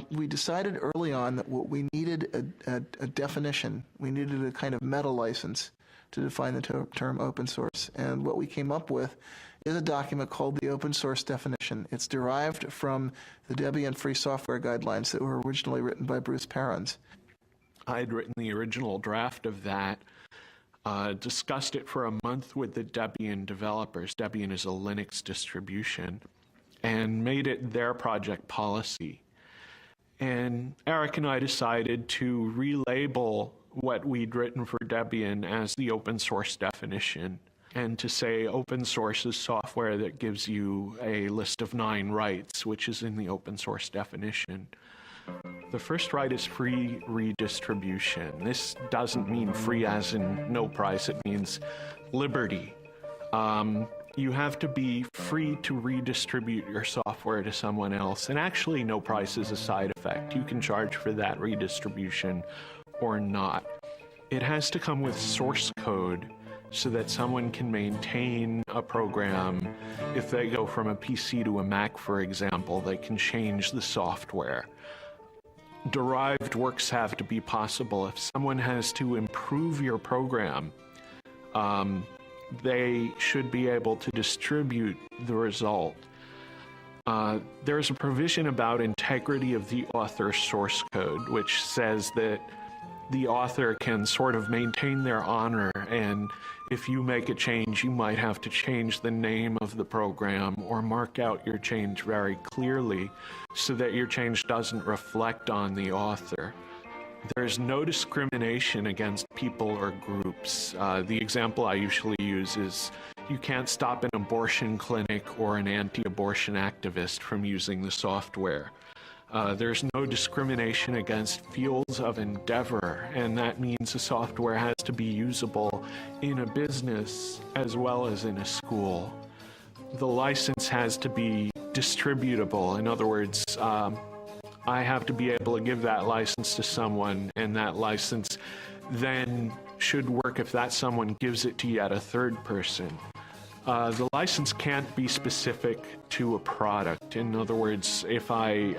we decided early on that what we needed a definition. We needed a kind of meta license to define the term open source. And what we came up with is a document called the Open Source Definition. It's derived from the Debian Free Software Guidelines that were originally written by Bruce Perens. I had written the original draft of that, discussed it for a month with the Debian developers. Debian is a Linux distribution, and made it their project policy. And Eric and I decided to relabel what we'd written for Debian as the open source definition, and to say open source is software that gives you a list of 9 rights, which is in the open source definition. The first right is free redistribution. This doesn't mean free as in no price, it means liberty. You have to be free to redistribute your software to someone else, and actually no price is a side effect. You can charge for that redistribution or not. It has to come with source code so that someone can maintain a program. If they go from a PC to a Mac, for example, they can change the software. Derived works have to be possible. If someone has to improve your program, they should be able to distribute the result. There's a provision about integrity of the author's source code, which says that the author can sort of maintain their honor, and if you make a change, you might have to change the name of the program or mark out your change very clearly so that your change doesn't reflect on the author. There's no discrimination against people or groups. The example I usually use is you can't stop an abortion clinic or an anti-abortion activist from using the software. There's no discrimination against fields of endeavor, and that means the software has to be usable in a business as well as in a school. The license has to be distributable. In other words, I have to be able to give that license to someone, and that license then should work if that someone gives it to yet a third person. The license can't be specific to a product. In other words, if I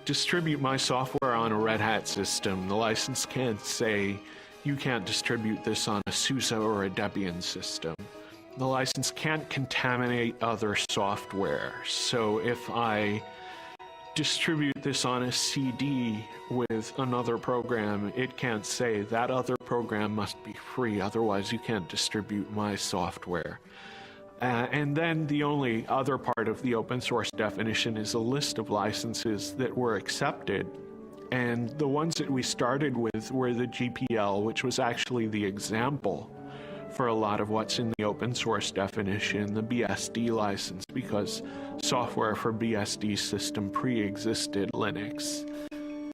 distribute my software on a Red Hat system, the license can't say you can't distribute this on a SUSE or a Debian system. The license can't contaminate other software. So if I distribute this on a CD with another program, it can't say that other program must be free, otherwise you can't distribute my software. And then the only other part of the open source definition is a list of licenses that were accepted. And the ones that we started with were the GPL, which was actually the example for a lot of what's in the open source definition, the BSD license, because software for BSD system pre-existed Linux.